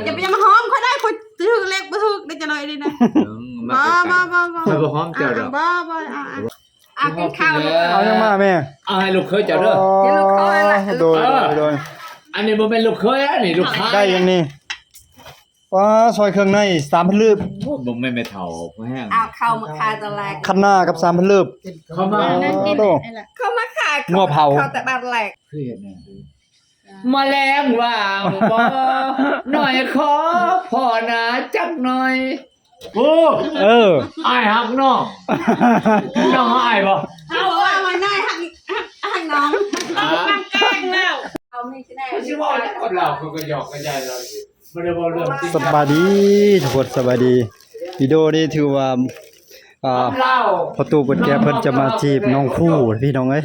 จะไปมาหอมเขาได้คนถือเล็กบ่ถือได้จะเลยนี่นะบ่บ่หอมเจ้าดอกบ่กินข้าวเอายังมาแม่ เอาให้ลูกเคยเจ้าเด้อกินลูกเคยล่ะโดยอันนี้บ่เป็นลูกเคยอ่ะนี่ลูกค้าได้ยังนี่ว้าซอยเครื่องใน3,000ลืบบ่แม่นไม่เฒ่าแห้งเอาเข้ามาขายตอนแรกคันหน้ากับ3,000ลืบเข้ามาเข้ามาขายงัวเผาแต่บ้านแรกคือเฮ็ดแน่แมลงว่างบ่หน่อยขอพ่อนะจักหน่อยโอ้อ้ายฮักน้องน้องอ้ายบ่เอาว่ามาได้หักน้องมันแกล้งแล้วเอาไม่ใช่ได้สิว่าคนเราเขาก็หยอกกันใหญ่เลยบ่ได้บ่เรื่องจริงสบายดีทุกคนสบายดีวิดีโอนี้ถือว่าพอตู้เปิดแก้เพิ่นจะมาจีบน้องผู้พี่น้องเอ้ย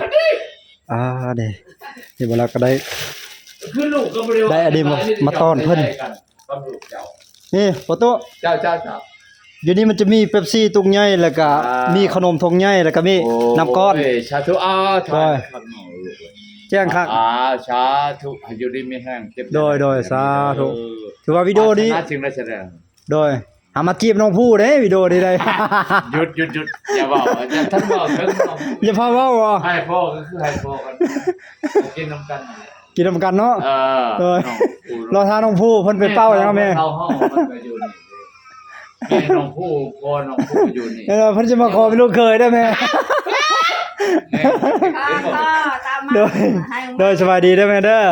เดี๋ยวเวลาก็ได้คือลูกก็บ่ได้ได้อดีมาต้อนเพิ่นนี่พอตู้เจ้าอยู่นี่มันจะมีเป๊ปซี่ตุงใหญ่แล้วก็มีขนมทงใหญ่แล้วก็มีน้ำก้อนสาธุถอยแจ้งครับสาธุให้อยู่ดีมีแห้งเจ็บโดยสาธุถือว่าวิดีโอนี้จริงแล้วแสดงโดยหามาจีบน้องผู้เด้วิดีโอนี้ได้หยุดอย่าบอกท่านบอกถึงน้องอย่าพาเว้าให้พ่อก็คือให้พ่อกันกินน้ำกันเนาะรอทาน้องผู้เพิ่นไปเป้ายังแม่เข้าห้องมันก็อยู่นี่แม่น้องผู้พ่อน้องผู้อยู่นี่เพิ่นจะมาขอเป็นลูกเขยได้แม่โดยสบายดีได้แม่เด้อ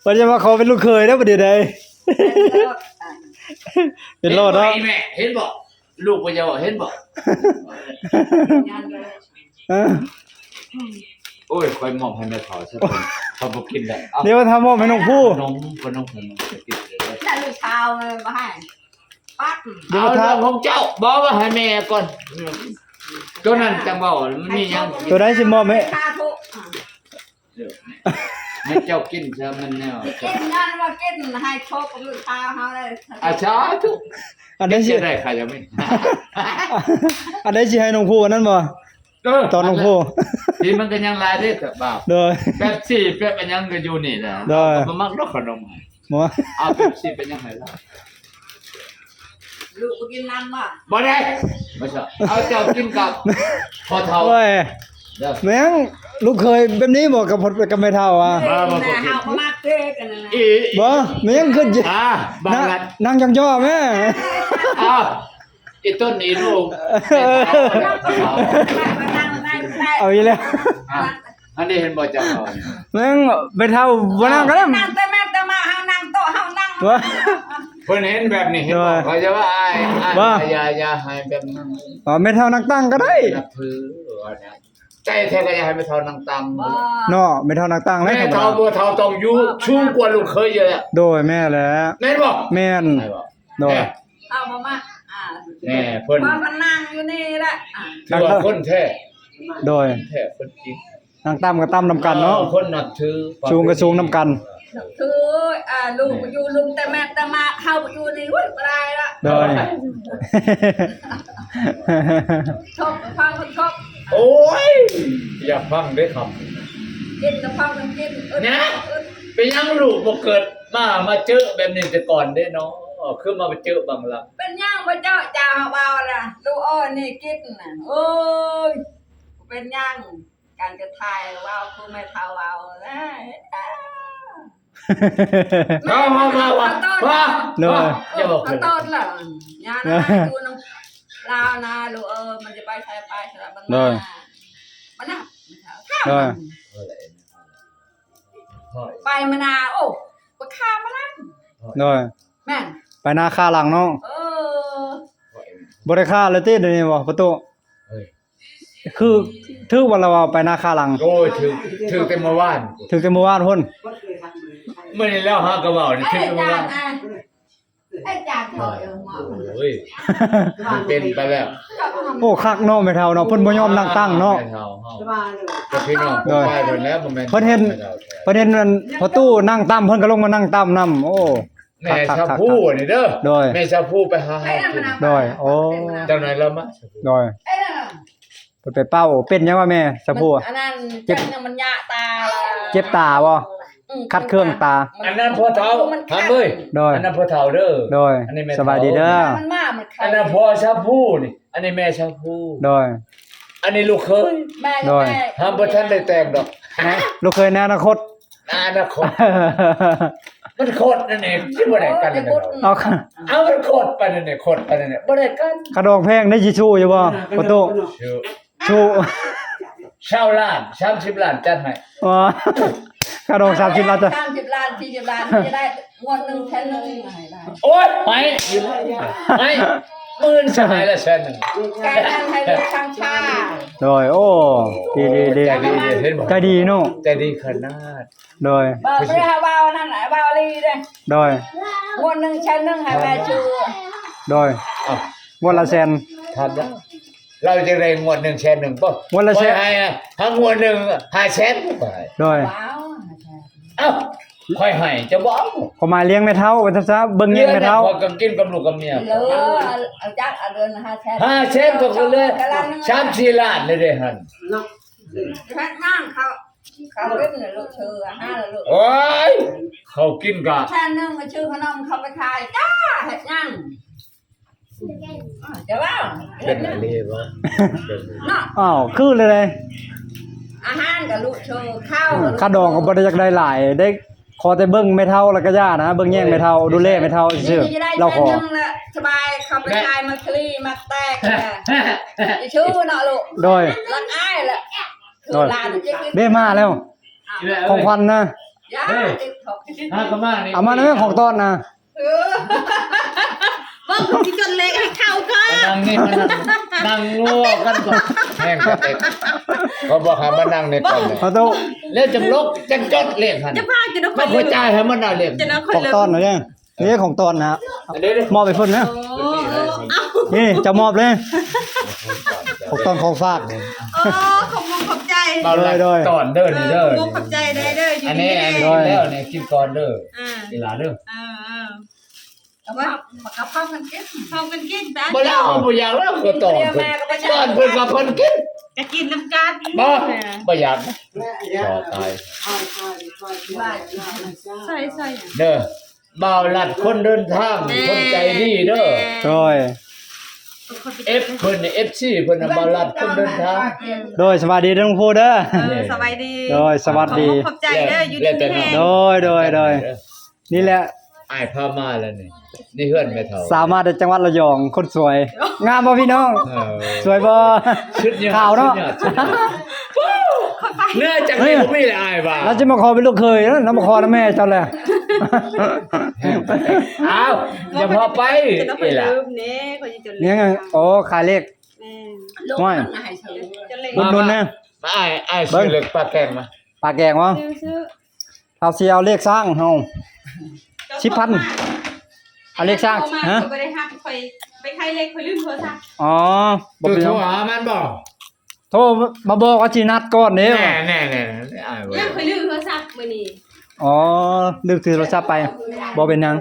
เพิ่นจะมาขอเป็นลูกเขยได้บ่ได้ได้เป็นรอดเนาะแม่เห็นบ่ลูกบ่จะเห็นบ่โอ้ยค่อยมองให้แม่เฒ่าซะก่อนเขาบ่กินได้เดี๋ยวทำมอบให้น้องผู้น้องจะกินเลยได้ลูกชาวมาให้ปัดเดี๋ยวทางของเจ้าบอกว่าให้แม่ก่อนตัวนั้นจังเว้ามันมีหยังตัวใดสิมอบให้ให้เจ้ากินซะมันแนวกินนั่นว่ากินให้โชคกับลูกชาวเฮาได้สาธุอันนี้สิได้ใครยังไม่อันนี้สิให้น้องผู้อันนั้นบ่ตอนน้องผู้ที่มันก็ยังหลายเด้อบ่าวโดยแป๊บซี่แป๊บอันยังก็อยู่นี่แหละบ่มักดอกขนมบ่เอาแป๊บซี่เป็นยังไงล่ะลูกกินน้ำบ่ได้บ่ใช่เอาเจ้ากินกับพอเฒ่าโอ้ยแม่งลูกเคยแบบนี้บ่กับไม่เฒ่าบ่เฮาก็มาเตะกันนั่นแหละบ่แม่งขึ้นบางนัดนั่งจังจ้อแม่อีต้นอีลูกเอาอีแล้วอันนี้เห็นบ่จังเฮาแม่งไม่เฒ่าบ่นั่งก็ได้นั่งแต่มาเฮานั่งโต๊ะเฮานั่งเพิ่นเห็นแบบนี้เห็นบ่เขาจะว่าอ้ายอย่าให้แบบนั้นไม่เฒ่านั่งตั้งก็ได้นับถือว่าเนี่ยใจแท้ก็อย่าให้ไม่เฒ่านั่งตั้งเนาะไม่เฒ่านั่งตั้งเลยแม่เฒ่าบ่เฒ่าต้องอยู่ชูกว่าลูกเคยอยู่แล้วโดยแม่แหละแม่นบ่แม่นโดยเอามาแม่เพิ่นมันนั่งอยู่นี่แหละคือว่าคนแท้โดยแท้คนจริงนั่งตั้มก็ตั้มนำกันเนาะคนนับถือสูงก็สูงนำกันคือลูกอยู่ลุงแต่แม่แต่มาเข้าอยู่นี่อุ้ยบ่ได้ละโดยชอบฟังคนชอบโอ้ยอย่าฟังได้คำกินกับฟังกินนะเป็นยังลูกบ่เกิดมาเจอแบบนี้แต่ก่อนเด้เนาะคือมาเจอบางละเป็นยังบ่เจ้าจ่าเบาล่ะลูกอ้อนี่กินน่ะโอ้ยเป็นยังการจะทายว้าวคือไม่เท่าว้าวว่าจะบอกเขาต้นล่ะยานะดูน้ำลาวนะลูกมันจะไปใช้ไปสลับบ้างนะมันน่ะไปมานาโอ้ไปฆ่ามานั่นแม่ไปนาฆ่าหลังน้องบ่ได้ฆ่าเลยติเดี๋ยวนี้บ่ประตูคือถือวันละว่าไปนาฆ่าหลังโอ้ยถือแต่เมื่อวานพุ่นมื้อนี้แล้วฮะก็เว้านี่ถือแต่เมื่อวานไอ้จานถอยโอ้ยมันเป็นไปแล้วโอ้คักเนาะไม่เท่าเนาะเพิ่นบ่ยอมนั่งตั้งเนาะก็พี่น้องไปเพิ่นแล้วบ่แม่นเพิ่นเห็นมันพอตู้นั่งตั้มเพิ่นก็ลงมานั่งตั้มนำโอ้แม่ชาพูนี่เด้อแม่ชาพูไปหาโดยโอ้จังไหนแล้วมาโดยเพิ่นไปเป้าเป็นยังว่าแม่ชาพูอันนั้นเจ็บมันยะตาเจ็บตาบ่ คัดเครื่องตา อันนั้นพ่อเฒ่าทำเอ้ย โดย อันนั้นพ่อเฒ่าเด้อ โดย อันนี้แม่ สบายดีเด้อ มันมากมันใคร อันนั้นพ่อชาพูนี่อันนี้แม่ชาพู โดย อันนี้ลูกเคย แม่ โดย ทำบ่ทันได้แต่งดอก ลูกเคยในอนาคต อนาคตมันโคตรนั่นเองที่บ่ได้กันนั่นเอง เอาค่ะ เอามันโคตรไปนั่นเองโคตรไปนั่นเองบ่ได้กัน กระดองแพงได้สิชูอยู่บ่ประตู อยู่ ชู ชาวล้าน30ล้านจัดให้ อ๋อกระดอง30ล้านจ้ะ 30 ล้าน40 ล้านจะได้งวดหนึ่งแทนหนึ่งให้ได้ โอ๊ยไปไปมื่นสหายละแสนหนึ่ง แกนั่งให้ลูกช่างชา โดยโอ้ดีดีดี ใจดีเห็นบ่ ใจดีเนาะ ใจดีขนาด โดย บ่ไม่ได้ว่านั่นน่ะว่าลีเด้ โดย งวดหนึ่งแทนหนึ่งให้แม่ชื่อ โดย อ้าว งวดละแสน ทำแล้วเราจะได้งวด1แสนหนึ่งป่ะ งวดละแสน ให้อ่ะถ้างวดหนึ่ง5แสนไป โดย ว้าว เอ้าค่อยให้จะบ่เอา ขอมาเลี้ยงแม่เฒ่าว่าซะเบิ่งเลี้ยงแม่เฒ่า พอก็กินกับลูกกับเมีย เหลือเอาจักเอาเดือน5แสน 5แสนก็คือเลย3-4ล้านเลยเด้หั่น แค่นั่งเขาเล่นเลยลูกชื่อ5เลยลูก โอ้ยเขากินกะ แทนหนึ่งมาชื่อขนมเขาไปขายจ้าเฮ็ดยังเดี๋ยวว่า เป็นอะไรวะ เนาะ อ้าวคือเลย อาหารกับลูกชื่อข้าว ค่าดองก็บ่ได้จักได้หลายได้ขอแต่เบิ่งแม่เฒ่าแล้วก็ย่านะเบิ่งแย่งแม่เฒ่าดูแลแม่เฒ่าซื่อ จะได้ เรา แท ข น อ หนึ่งละสบายเขาไปขายมาคลีมาแตกชื่อเนาะลูก โดย รักอ้ายละคือลานจะกิน ได้มาแล้ว ของขวัญนะ ยาติดถก ก็มานี่ เอามานะของต้อนนะ เบิ่งที่จนเล็กให้เข้าก่อน นั่งนี่มานั่งงัวกันก่อนแห้งกระเต็กเขาบอกให้มานั่งในก่อนเลย ประตู แล้วจังลกจังจดเลขหัน จะพาจะนก มาหัวใจให้มันเอาเลข จะนก ของต้อนนะเนี่ยนี่ของต้อนนะ อันนี้ดิ มอบไปเพิ่นนะ นี่จะมอบเลยของต้อนของฝาก โอ้ขอบคุณขอบใจ เอาละ โดย ก่อนเด้อนี่เด้อ ขอบใจได้เด้ออยู่ อัน นี่ นี้อัน เด้ นี้ อ แล้วเนี่ยกินก่อนเด้อ อ่า เวลาเด้อ แต่ว่ามันก็เข้ากันกินเข้ากันกินจ้ะ บ่แล้วบ่อยากแล้วก็ตอนเพิ่นตอนเพิ่นก็เพิ่นกิน ก็กินน้ำกัน บ่อยากนะต่อตาย ใส่ เด้อบ่าวลัดคนเดินทางคนใจดีเด้อ โดย F เพิ่นนี่ FC เพิ่นน่ะบ่าวลัดคนเดินทาง โดยสวัสดีทั้งคู่เด้อ สบายดี โดยสวัสดี ขอบใจเด้ออยู่ที่นี่ โดยนี่แหละ อ้ายพามาแล้วนี่นี่เฮือนแม่เฒ่า สามารถในจังหวัดระยองคนสวย งามบ่พี่น้อง เออ สวยบ่ ชุดยอด ขาวเนาะ ชุดยอดเนื้อจากนี้บ่มีเลยอ้ายว่า เราจะมาขอเป็นลูกเคยนะน้ำมาขอนะแม่เจ้าแหละ อ้าวอย่าพอไป จะต้องไป นี่ล่ะ ลืมเนี่ยคนจะจน เนี่ยไงโอ้ขายเลข ลูก น้อย มันให้ซื้อจะเล็ก อุดหนุนนะ มาอ้ายซื้อเล็กปลาแกงมา ปลาแกงวะ ซื้อ เอาสิเอาเลขสร้างเฮา 10,000 เอาเลขสร้างฮะ ไปได้ฮักไปใครเล็กคอยลืมโทรศัพท์ อ๋อบ่ ตัว เป็นห โท ยั รง หามันบ่ โทรมาบอกว่าสินัดก่อนเด้ แน่แน่แน่อ้ายว่า ยังคอยลืมโทรศัพท์มื้อนี้ อ๋อลืมถือโทรศัพท์ไปบ่เป็นหยัง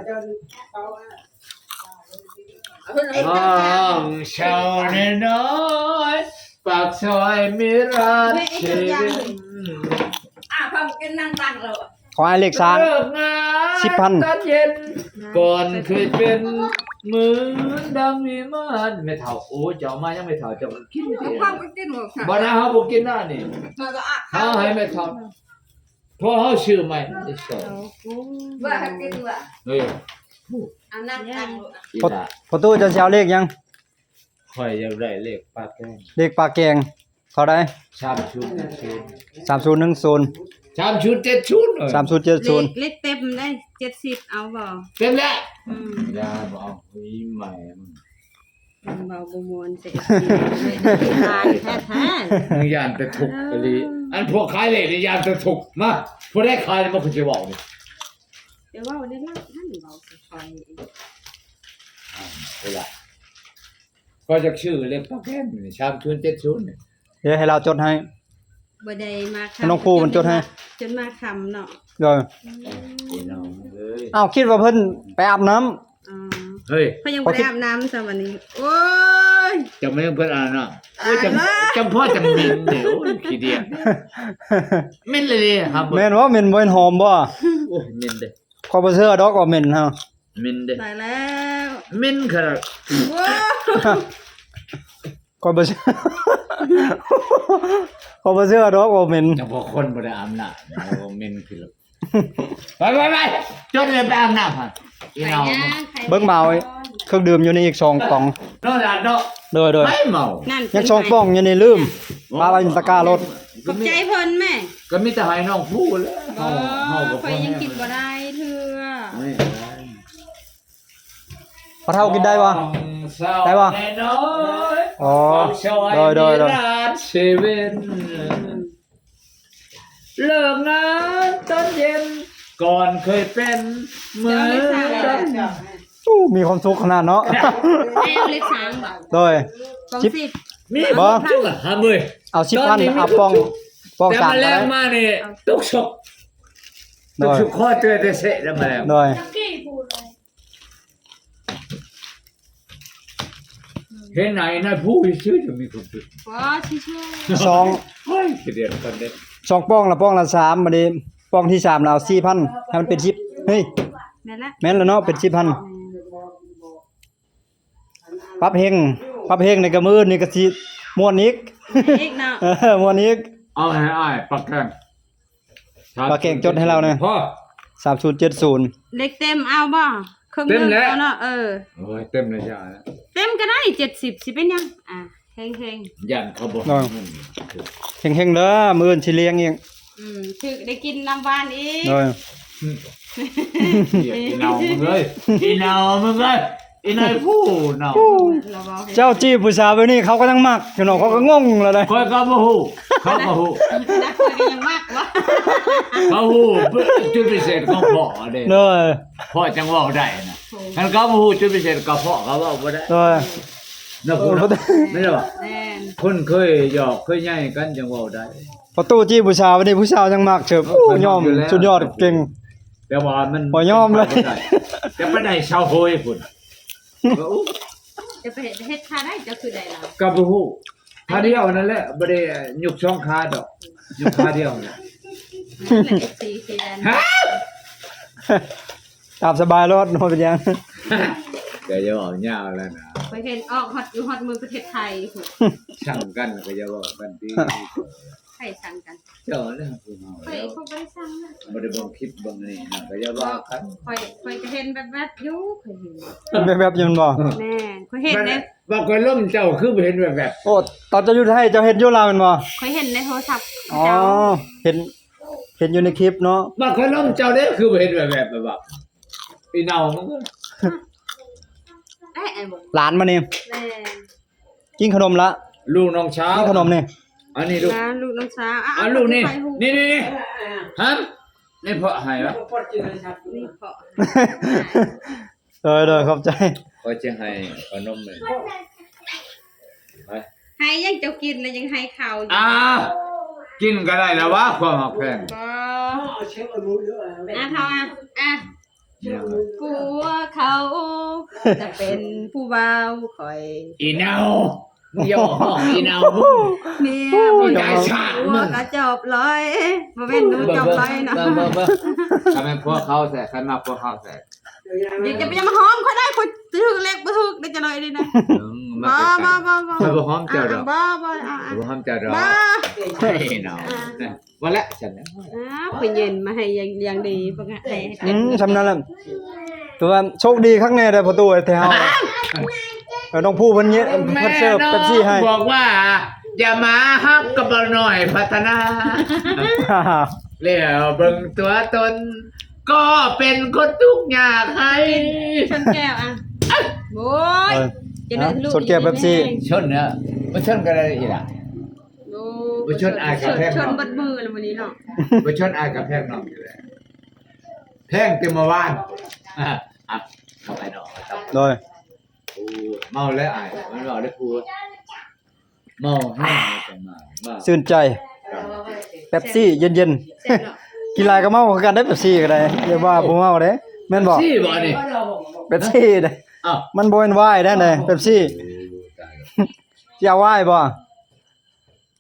ห้องเช่าน้อยๆปากซอยมีร้านเชฟ พอกินนั่งตังเลย ขอให้เลขสร้าง เลิกงาน 10,000 ตอนเย็นก่อนเคยเป็นเหมือนดังมีมันไม่เท่าโอ้เจ้ามายังไม่เท่าเจ้ากินเอง พอกินหมดค่ะ บ่นะเฮาบ่กินหน้านี่ มันก็ เฮาให้ไม่เท่าเพราะเฮาชื่อใหม่อีสอน ว่าให้กินว่า เฮ้ย อันนั่งตัง อีหล่ะ ประตูจะสิเอาเลขยัง ข่อยอยากได้เลขปลาแก้ง เลขปลาแกงเท่าใด 3010 3010 3070 3070 เล็กเต็มได้70เอาบ่ เต็มแล้ว อืม อย่าบ่เอาอีใหม่มัน เบาบ่มวนเสียทานแท้ มึงยานแต่ถูกอีหลีอันพวกขายเลขนี่ยานแต่ถูกมาผู้ได้ขายมันคือสิเว้านี่ ๆเดี๋ยวว่าวันนี้ท่านเบาค่อย เวลาก็จะชื่อเลขปลาแก้งนี่3070นี่ เดี๋ยวให้เราจดให้ บ่ได้มา น้องครูมันจดให้ จนมาคำเนาะ เดี๋ยว พี่น้องเอ้ย อ้าวคิดว่าเพิ่นไปอาบน้ำ อ๋อ เฮ้ย เขายังบ่ได้อาบน้ำซะวันนี้โอ้ย ย จะไม่ต้องเพิ่นอ่านเนาะโอ้ยจำพ่อจำมินเนี่ยโอ้ยขี้เดียมินเลยดิครับ แม่นว่าเหม็นบ่หอมบ่ โอ้ยมินเด้ ขอยบ่เชื่อดอกว่าเหม็นเฮา มินเด้ ได้แล้ว มินขนาด ว้าว ขอยบ่เชื่อขอยบ่เชื่อดอกว่าเหม็น จังพอคนบ่ได้อาบน้ำโอ้มินคือแล้วไปจนเลยไปอาบน้ำฮะอีน้อง เบิ่งเมาเครื่องดื่มอยู่ในอีก2ป่อง เนาะล่ะเนาะ โดย ไม่เมา นั่น ยัง2ป่องอยู่ในลืมมาไว้ในตะกร้ารถ ขอบใจเพิ่นแม่ ก็มีแต่ให้น้องพูดแล้วเฮาก็ ข่อยยังกินบ่ได้เทื่อ พอเท่ากินได้บ่ได้บ่อ๋อโดย เซเว่นเลิกงานตอนเย็นก่อนเคยเป็นเหมือนกัน อู้มีความสุขขนาดเนาะ แม่เล็กช้างบ่ โดย ของ จิ๊บ สิบ มี บ่ จุกอ่ะฮะเว้ย เอา10,000เอาป่อง แต่ สาม มา ก็ แล้ ได้ วมานี่ตุกชก โด ตุก ย ชกข้อเตยแต่เสะแล้วมาแล้ว โดย เห็นไหนนายผู้ชื่อจะมีความสุข ว้าชื่อ สอง เฮ้ยเดี๋ยวกันเด้ 2ป่องละป่องละ3บัดนี้ป่องที่3แล้วเอา4,000ให้มันเป็น10เฮ้ย นั่นแหละ แม่นแล้วเนาะเป็น10,000ปรับเฮงในกระมือนี่ก็สิม่วนอีก อีกเนาะ ม่วนอีก เอาให้อ้ายปักแกง ปักแกงจดให้เราหน่อย พ่อ 3070 เล็กเต็มเอาบ่เครื่อง เต็มแล้ว อาเนาะโอ้ยเต็มเลยจ้า เต็มก็ได้70สิเป็นยังเฮง ยันเขาบอก เฮงๆเด้อมื้ออื่นสิเลี้ยงอีก ถึกได้กินน้ำหวานอีก โดย อีเนามึงเลยอีเนามึงเลยอีนายผู้เนา เราบอกให้ เจ้าจี้ผู้สาวไว้นี่เขาก็ยังมักอยู่เนาะเขาก็งงแล้วเลย คอยก็บ่ฮู้เขาก็ฮู้ นักคุยกันยังมากวะ เขาฮู้จุดพิเศษของพ่อเด้ โดย พ่อจังเว้าได้นะคันเขาบ่ฮู้จุดพิเศษกับพ่อเขาเว้าบ่ได้ โดย นะพูดไม่ได้บ่ แน่น คนเคยหยอกเคยใหญ่กันจังเว้าได้ ประตูจี้ผู้สาวไว้นี่ผู้สาวยังมักเฉิบโอ้ยอมสุดยอดเก่ง แต่ว่ามัน บ่ยอมเลย จะไปได้ชาวโฮยพุ่น จะไปเฮ็ดค่าได้จะคือได้ล่ะ ก็บ่ฮู้ท่าเดียวนั่นแหละบ่ได้ยุกช่องขาดอกยุกขาเดียวน่ะ สีเขียน ฮะ ตามสบายรถบ่เป็นหยัง ก็อย่าเว้ายาวแล้วนะ ไปเห็นออกฮอตอยู่ฮอตเมืองประเทศไทยพุ่น ช่างกันก็อย่าเว้ากันติ ใครสั่งกัน เจ้าแล้วผู้เฮา ข่อย แล้ว เขาบ่ได้สั่งนะ บ่ได้เบิ่งคลิปเบิ่งนี่นะก็อย่าว่ากัน ข่อยก็เห็นแบบๆอยู่ข่อยเห็น แบบๆอยู่บ่ แม่ข่อยเห็นใน ว่าก็ล่มเจ้าคือบ่เห็นแบบ โอ้ตอนเจะอยู่ไทยเจ้าเฮ็ดอยู่ลาวแม่นบ่ ข่อยเห็นในโทรศัพท์ อ๋อ เจ้า เห็นอยู่ในคลิปเนาะ ว่าก็ล่มเจ้าเด้คือบ่เห็นแบบว่าอีเนามึงก็ ไอ้บ่ หลานมานี่ แม่ กินขนมละ ลูกน้องเช้า กินขนมนี่ อันนี้ลูก นะลูกน้องสาว อันลูกนี่นี่ฮะนี่เพาะให้วะ นี่เพาะ โดยขอบใจ ก็จะให้ขนมเลยไป ให้ยังเจ้ากินแล้วยังให้ข้าวอยู่ กินก็ได้แล้ววะความหักแพง ก็เท่าผัวเขาจะเป็นผู้บ่าวคอย อีเนาย่อห้องอีเนามึง เมียบ่ ใจ ได้ ชาติ ผัวก็จบเลยบ่แม่นหนูจบเลยนะ ทำไมพวกเขาใส่ใครมาพวกเขาใส่ อย่าจะไปมาหอมเขาได้คนถือเล็กบ่ถูกได้จะเลยนี่นะบ่ ไม่พวกหอมเจ้าดอก บ่ พวกหอมเจ้าดอก บ่ อีเนาวันละฉันนะ ไปเย็นมาให้อย่างดีเพิ่นให้ สำนั้นแหละตัวาโชคดีข้างในได้ประตูไอ้แถวน้องผู้เพิ่นเนี้ยเพิ่นเสิร์ฟเป๊ปซี่ให้ บอกว่า อย่ามาฮักกับเราหน่อยพัฒนาแล้วเบิ่งตัวตน ก็เป็นคนทุกข์ยากให้ ชนแก้วโอ้ยจะได้ลูก สดแก้วเป๊ปซี่ ชนเนี่ยมาชนกันอะไรอีกล่ะ บ่ชนอายกับแพง ชนบัดมือแล้วมื้อนี้เนาะ มาชนอายกับแพงน้องอยู่แล้วแพงเต็มมาบ้านเข้าไปน้องครับ โดย เมาแล้วอายมันบอกได้พูดเมาแห้งกันมา ชื่นใจเป๊ปซี่เย็น เสร็จเนาะ ๆกินหลายก็เมาคือกันได้เป๊ปซี่ก็ได้อย่าว่าบ่เมาเด้แม่นบ่ ซี่บ่นี่ เป๊ปซี่เด้ อ้าว มันบ่เป็นไวน์ได้เด้เป๊ปซี่ สิเอาไหว้บ่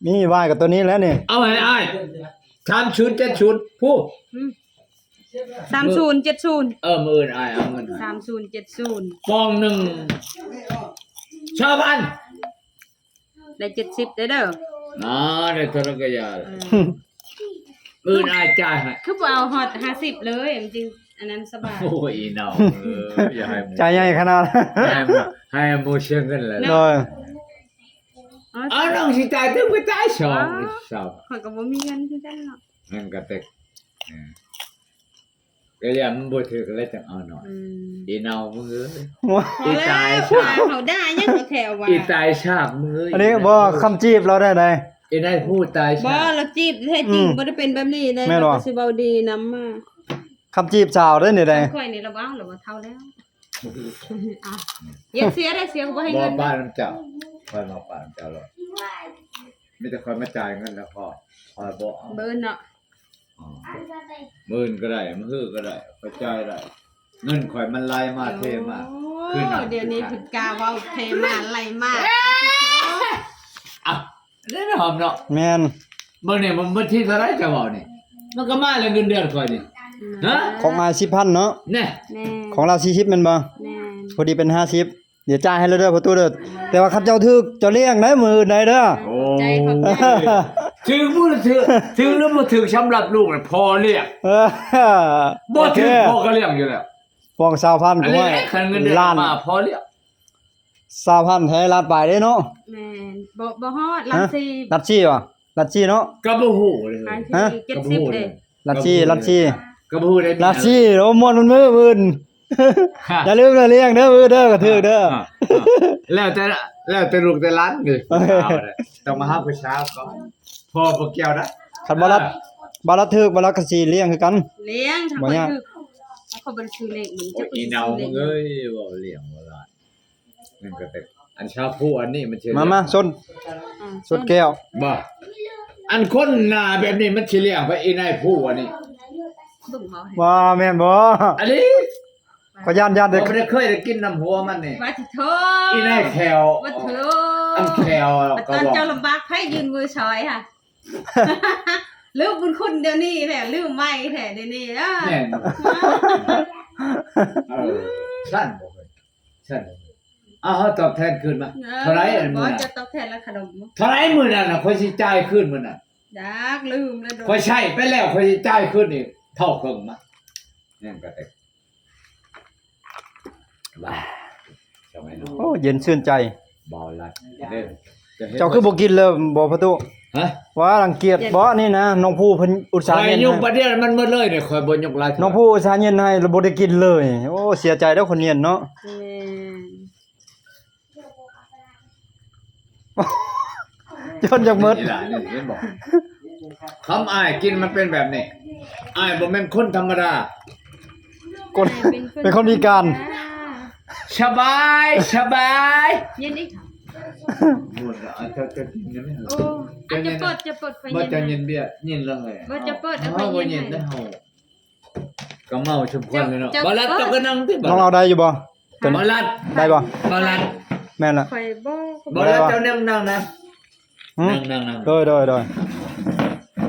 มีไหว้กับตัวนี้แล้วนี่ เอาให้อ้ายทำชุดเจ็ดชุดผู้ 3070มื้ออื่นอ้ายเอาเงินให้ 3070 ฟองหนึ่งชาวบ้าน ได้70ได้เด้อ ได้เท่านั้นก็อย่ามื้ออื่นอ้ายจ่ายให้ คือบ่เอาฮอด50เลยจริงๆอันนั้นสบาย โอ้ยอีน้องอย่าให้หมู่ ใจใหญ่ขนาด ให้หมู่เชื่อเงินเลย โดย เอาน้องสิจ่ายถึงไปจ่ายสองสาว ข่อยก็บ่มีเงินคือกันเนาะ นั่นก็เต็กก็อย่ามันบ่ถือก็เลยจังเอาหน่อยอีน้องมึงเอ้ย อีตาย ชาเขาได้ยังเขาแถวว่า อีตายชากมึงเอ้ย อันนี้บ่คำจีบเราได้ได อีนายพูดตาย บ่ ชาก เราจีบแท้จริงบ่ได้เป็นแบบนี้เลย แม่นบ่ เราก็สิเว้าดีนำมา คำจีบสาวได้นี่ได้ ข่อยนี่ละบ่หรือว่าเท่าแล้วอ่ะอย่าเสียได้เสียก็บ่ให้ บ่ เงิน บ้านน้ำเจ้าคอยมาบ้านน้ำเจ้าหรอกมีแต่คอยมาจ่ายเงินแล้วพอคอยบ่เอา เบิ่นเนาะ หมื่นก็ได้มื้อก็ได้คอยจ่ายได้เงินคอยมันไหลมาเทมา โอ้ คือหนัก เดี๋ยวนี้เพิ่นกล้าเว้าเทมาไหลมา อ่ะได้หอมเนาะ แม่น มื้อนี้มันที่เท่าไหร่จะเว้านี่มันก็มาแล้วเงินเดือนคอยนี่ฮะ ของมา10,000เนาะ แน่ แม่ ของเรา40แม่นบ่ แม่ พอดีเป็น50เดี๋ยวจ่ายให้แล้วเด้อประตูเด้อแต่ว่าคันเจ้าถึกเจ้าเลี้ยงได้มื้อใดเด้อ โอ้ ใจเขาใจ ถึงบ่ถึงหรือบ่ถึงสำหรับลูกน่ะพอเรียก เออ บ่ถึง โอเค พอก็เรียกอยู่แล้ว ฟอง20,000 อัน ก็ นี้ ว่า คันเงินเดือน ล้าน มาพอเรียก 20,000แท้ล้านปลายเด้เนาะ แม่นบ่ฮอดลันซี ลัดซี่ว่ะลัดซี่เนาะ ก็บ่ฮู้เลย ลัน ฮะ ซี70เด้ ลัดซี่ลัดซี่ ก็บ่ฮู้ได้ ลัดซี่โอ้มวนมันมืออื่นอย่าลืมเลี้ยงเด้อมือเด้อกระถือเด้อ แล้วแต่ลูกแต่หลานนี่เอาเด้อต้องมาหาผู้ชายก่อนพ่อบ่เกี่ยวนะ คันบ่รัดถือกบ่รัดก็สิเลี้ยงคือกัน เลี้ยงถ้า บ่ คน ยาก คือเขาบ่ได้ซื้อเลขมึง โอ้ จะ ย ไป อี ซื้ เนา อ มึง เลข เอ้ยบ่เลี้ยงบ่หลานนั่นก็แต่อันชาวผู้อันนี้มันชื่อ มาชนชนแก้ว บ่อันคนหน้าแบบนี้มันสิเลี้ยงไปอีนายผู้อันนี้ บึ้งเขาให้ ว่าแม่นบ่ อันนี้ ก็ย่าน บ่ เด็ก ได้เคยได้กินน้ำหัวมันนี่ ว่าสิโท อีนายแขว ว่าโท อันแขว ต ก็ อน บอก เจ้าลำบากให้ยืนมือช้อยค่ะลืมบุญคุณเดี๋ยวนี้แท้ลืมไม่แท้เดี๋ยวนี้อ่ะ แน่นสั้นบ่เคยสั้นเอาเฮาตอบแทนคืนมาเท่าไหร่อัน บ่ มื้อ จะ น่ะ ตอบแทนและขนม เท่าไหร่มื้อนั้นน่ะค่อยสิจ่ายคืนมื้อนั้น ดักลืมแล้วโด ค่อยใช้ไปแล้วค่อยสิจ่ายคืนอีกเท่าครึ่งมานั่นก็แต่บ้าทำไมเนาะ โอ้เย็นชื่นใจ บ่ลัดเด้อ เจ้าคือบ่กินเลยบ่ประตู ฮะ ว่ารังเกียจบ่นี่นะน้องผู้เพิ่นอุตส่า ข่ ห์ อย เย็น ยุกป ให้ ระเดี๋ยวมันหมดเลยเนี่ยข่อยบ่ยกหลาย น้องผู้อุตส่าห์เย็นให้แล้วบ่ได้กินเลย โอ้เสียใจเด้อคนเย็นเนาะ แม่ จนจักหมด นี่ล่ะนี่เห็นบ่คำอ้ายกินมันเป็นแบบนี้อ้ายบ่แม่นคนธรรมดา คนเป็นคนพิการ สบายสบาย เย็นอีก หมดแล้วจะกินยังไม่ โอ้อาจจะเปิดไฟ บ่ เย็น จะเย็นเบี้ยเย็นเรื่องอะไร บ่จะเปิดเอา เฮา ไฟ บ่ เย็ เย็น น นะเฮาก็เมาชุมพรเลยเนาะบ่ลัดก็นั่งติบ่ น้องเอาได้อยู่บ่ บ่ลัด ได้บ่ บ่ลัด แม่นล่ะ ไฟบ่ บ่ลัดเจ้านั่งนะ หึ นั่ง โดย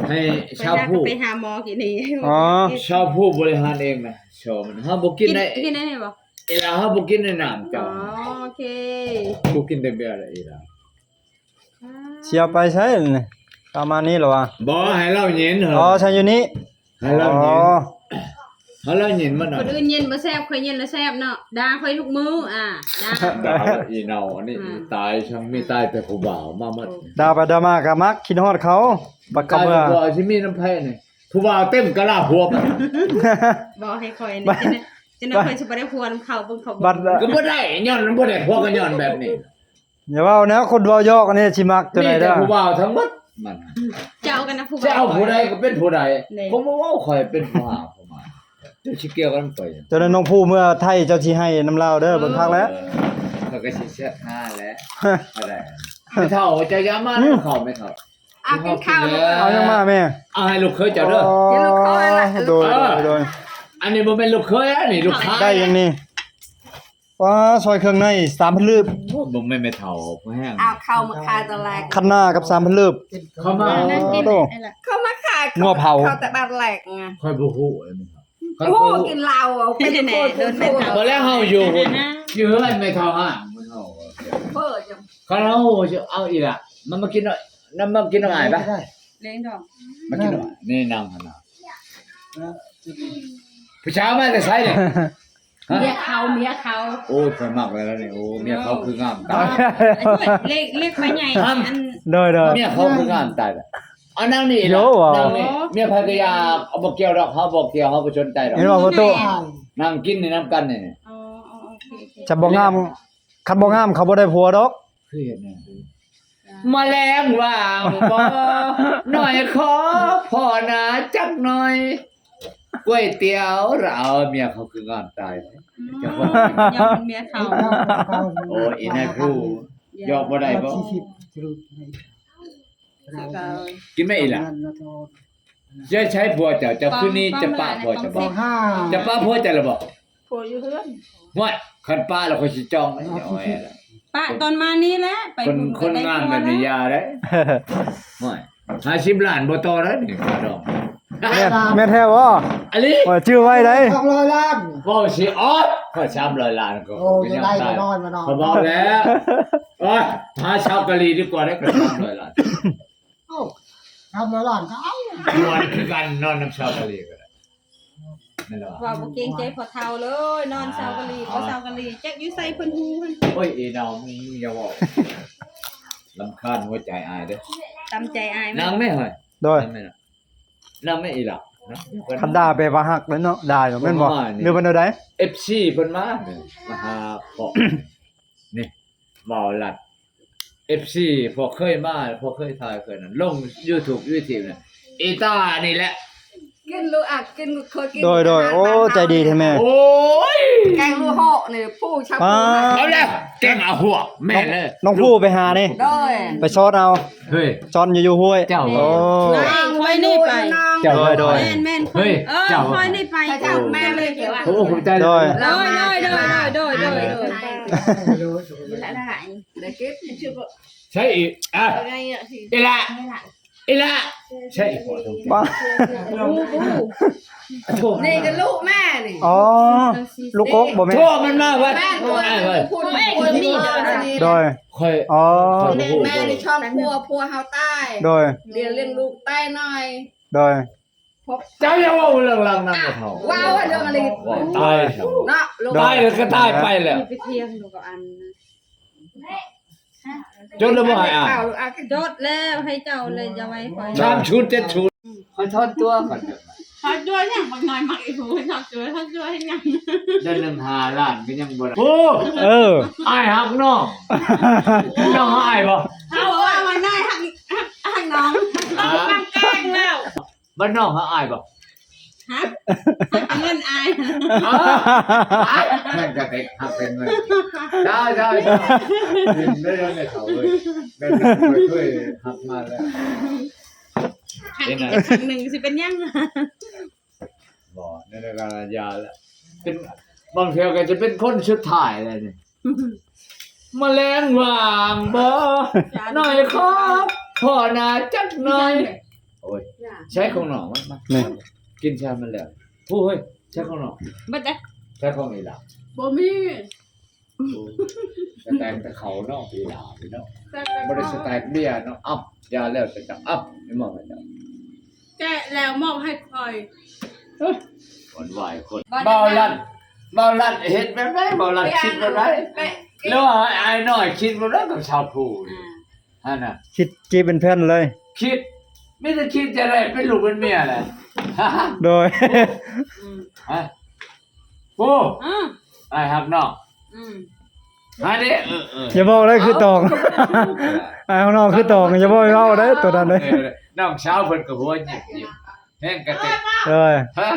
ให้ชาวผู้ ไปหาหมอกี่นี่ อ๋อ ชาวผู้บริหารเองนะชาวมันเฮาบ่กินได้ กินได้บ่ เวลาเฮาบ่กินในน้ำ อ๋ เจ้า อโอเค บ่กินแต่เบียร์ละอีล่ะ เสียไปใช้นี่ประมาณนี้เหรอวะ บ่ให้เราเย็นเหร อ๋อ อ ใช่อยู่นี่ ให้เรา อ๋อ เย็นให้เราเย็นมัน ค น่ะ นอื่นเย็นบ่แซ่บค่อยเย็นแล้วแซ่บเนาะด่าค่อยทุกมื้อด่า ดาวอีเนาอันนี้ตายช่างมีตายแต่ผู้บ่าวมาหมด ดาวไปดาวมาก็มักคิดฮอดเขาบัก ตาย กะเมื่อ ผู้บ่าวสิมีน้ำแพ้นี่ผู้บ่าวเต็มกะลาหัวมัน บ่ให้ค่อยนี่จะน่ะค่อยสิบ่ได้พวนเขาเบิ่งเขา บัด ก็บ่ได้ย้อนมันบ่ได้พวกก็ย้อนแบบนี้ อย่าเว้าแนวคนเว้ายอกอันนี้สิมักจัง มี ได๋ แต่ เด้อ ผู้บ่าวทั้งหมดมัน เจ้ากันนะผู้ จะเอาผู้ใดก็เป็นผู้ใด นี่ ผมบ่เว้าข่อยเป็นผู้หาผู้มาจะสิเกี่ยวกันไป เจ้านั้นน้องผู้เมื่อไทยเจ้าสิให้น้ำลาวเด้อเบิ่งคักแล้ว เขาก็สิเช็ดหน้าแล้วอะไรไม่เท่าจะยามาเขาไม่เท่า กินข้าวลูก เอายังมาแม่ เอาให้ลูกเคยเจ้าเด้อ เดี๋ยวลูกเขาให้ละ โดย อันนี้บ่เป็นลูกเคยอันนี้ลูกค้า ได้ยังนี่ ว้าซอยเครื่องใน3,000ลืบ บ่แม่นไม่เท่าแห้ง เอาเข้ามาขายตอนแรก คันหน้ากับ3,000ลืบ เข้ามา นั่นกิน โอ้ ไอ้ละ เข้ามาขาย งัวเผา เข้าแต่บ้านแหลกไง ค่อยบ่ฮู้เลยมันครับ โอ้กินเหล้าเอาเป็นคน โดนแม่เฒ่า บ่แล้วเฮาอยู่อยู่เฮ้ยไม่เท่าห้างมันเฮา เพ้อจัง คันเฮาเอาอีกล่ะมันมากินหน่อยนำมากินหน่อยป่ะ เลี้ยงดอก มากินหน่อยนี่นำหั่นน่ะผู้ชายมาแต่ไสเนี่ย เมียเขา โอ้ยค่อยมักแล้วนี่โอ้เมียเขาคืองามตาย เลขไปใหญ่อัน โดย เมียเขาคืองามตายแบบเอานั่งนี่ โย่ว่ะ นั่งนี่เมียภรรยาเอาบอกเกี่ยวดอกเขาบอกเกี่ยวเขาบ่สนใจดอก เห็นบ่ประตู นั่งกินในน้ำกันนี่ อ๋อโอเค จะบ่งามคันบ่งามเขาบ่ได้ผัวดอก คือเห็นเนี่ยแมลงว่างบ่หน่อยขอพ่อนะจักหน่อยก๋วยเตี๋ยวเราเมียเขาคืองามตายเจ้าของ ยอมเมียเขา โอ้อีนั่นครูยอกบ่ได้บ่กินไม่อีหล่ะจะใช้ผัวเจ้าคืนนี้จะป้าผัวจะบ่จะป้าผัวจะละบ่ ผัวอยู่เฮือน ห่วยคันป้าแล้วค่อยสิจองนะอย่าอ้อยล่ะ ป้าตอนมานี่แหละไป คนงานแบบนี้ยาได้ห่วย50ล้านบ่ต่อแล้วนี่ค่าดอก แม่นแท้บ่ อันนี้ ว่าชื่อไว้ได้ 200 ล้าน บ่สิออดก็300ล้านก็ โอ้จะได้ก็น้อยมาหน่อย เขาบอกแล้วโอ้ยหาชาวกะหรี่ดีกว่าได้ก็300ล้าน เอ้า300 ล้านก็เอา ดวนคือกันนอนน้ำชาวกะหรี่ก็ได้นั่นแหละ ว่าบ่เกรงใจพอเฒ่าเลยนอนเซากะลีบ่เซากะลีแจ๊กอยู่ใส่เพิ่นฮู้เพิ่น โอ้ยอีดาวมึงอย่าบอกลำคาญหัวใจอายเด้อ ตามใจอาย นางไม่เหรอ โดย นางไม่อีหลับนะ คันด่าไปว่าฮักแล้วเนาะด่าอยู่แม่นบ่หรือมันเอาได้ FC เพิ่นมาเนี่ยมาหาพ่อ นี่เมาหลัด FC พอเคยมาพอเคยถ่ายเคยนั่นลง YouTube น่ะอีตานี่แหละ กินลูกอักกินเคยกิน โดยโอ้ใจดีแท้แม่ โอ้ย แกงลูกโหกนี่ผู้ชาว อ่า เอาแล้วแกงเอาหัวแม่เลย น้องผู้ไปหานี่ โดย ไปซอดเอา เฮ้ย จอนอยู่ห้วย เจ้า โอ้ คอยนี่ไป เจ้า โดย แม่น เฮ้ย เจ้าคอยนี่ไป เจ้าแม่เลยเกี่ยวอ่ะ โอ้ผมใจ โดย โดยโดย ได้กิน ใช่อีกอ่ะอีละอีละใช่อีกหัวตรง บ้า นี่ก็ลูกแม่นี่ อ๋อลูกกกบ่แม่ ชั่วมันมากว่า แม่ตัว ไอ้เว้ย พูดแม่นี่เดินนี่ โดย ค่อย อ๋อ แม่นี่ชอบพัวเฮาใต้ โดย เลี้ยงลูกใต้หน่อย โดย เจ้าอย่าว่าเรื่องลังนั่นกับเขา ว้าวเรื่องอะไร ว่าตาย เนาะลูก ตายแล้วก็ตายไปแล้ว ไปเที่ยงดูกับอัน จนแล้วบ่ให้อ่าน ลูกอัก จดแล้วให้เจ้าเลยจะไว้คอย สามชุด7ชุดค่อยทอนตัวก่อน เขาด้วยอย่างบางน้อยมักอีกหูชอบช่วยเขาช่วยให้ยัง เดือนหนึ่ง5ล้านก็ยังบ่ได้โอ้ เออ อ้ายฮักน้องน้องอ้ายบ่ เขาบอกว่ามันได้หักน้องต้องแกล้งแล้ว บ้านน้องฮักอ้ายบ่ ฮะเงินอาย แม่งกะเต็กฮักเป็นเงินได้กินได้แล้วเนี่ยเขาเว้ยแม่งเคยฮักมาแล้ว หักอีกครั้งหนึ่งสิเป็นยัง บ่ในรายการยาแล้วเป็นบางเที่ยวก็จะเป็นคนสุดท้ายเลยนี่แมลงว่างบ่หน่อยครับพ่อนาจักหน่อยโอ้ยใช้ของหนองมันมา นี่ กินชามันแล้วผู้เฮ้ยใช้ของหนอง บัดเด้ ใช้ของอีหลา บ่มี สแตงแต่เขาเนาะอีหลาพี่เนาะบ่ได้สแตงเบียร์เนาะอัพยาแล้วจะจับอัพไม่มองกันจ้ะ แกะแล้วมอบให้คอย คนไหวคนเบาลั่นเห็นแบบไหนเบาลั่นคิดแบบไหนแล้วไอ้น้อยคิดแบบไหนกับชาวผู้นี่ฮะน่ะ คิดจีบเป็นแผ่นเลย คิดไม่ได้คิดจะได้เป็นลูกเป็นเมียแหละฮะ โดย ฮะโอ้ไอ้ฮักน้องฮะเด้เออ อย่าบอกเลยคือตองไอ้ข้างนอกคือตองอย่าบอกให้เว้าได้ตัวนั้นเลย น้องสาวเพิ่นก็หัวหยิบแห้งกระติก เลย ฮะ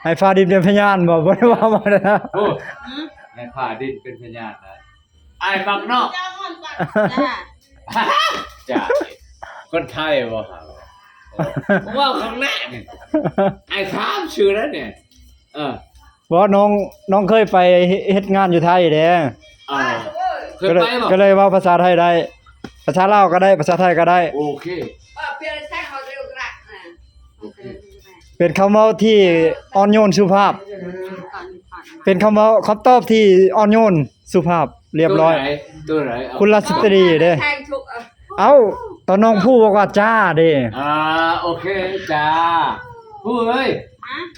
ให้ฟ้าดินเป็นพยานบ่ได้ว่ามาเลยนะ โอ้ให้ผ่าดินเป็นพยานนะไอ้บักน้อง จ้ะคนไทยบ่ครับว่าข้างหน้านี่ไอ้ถามชื่อแล้วเนี่ย บ่น้องเคยไปเฮ็ดงานอยู่ไทยเด้ อ้าวเคย ก็เลย ไปบ่ ก็เลยเว้าภาษาไทยได้ ภาษาลาวก็ได้ภาษาไทยก็ได้ โอเค เปลี่ยนใช้เขาเร็วกระนะ เป็นคำเว้าที่อ่อนโยนสุภาพ เป็นคำเว้าคำตอบที่อ่อนโยนสุภาพเรียบร้อย ตัวไหนเอา คุณลสตรีเด้ แทงทุก เอ้าตอนน้องผู้บอกว่าจ้าเด้ โอเคจ้าผู้เอ้ย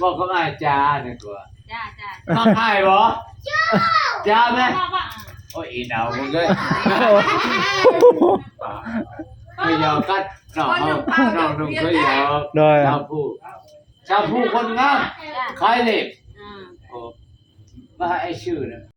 บอกเขาง่ายจ้าเนี่ยตัว จ้าจ้า มาง่ายบ่จ้าไหมโอ้ยอีหนาวมึงเลยไม่ยอมกันน้องนุ่งเคยยอม โดย ชาวผู้คนงาม จ้า ขายเหล็ก อืม โอ้มาให้ชื่อนะ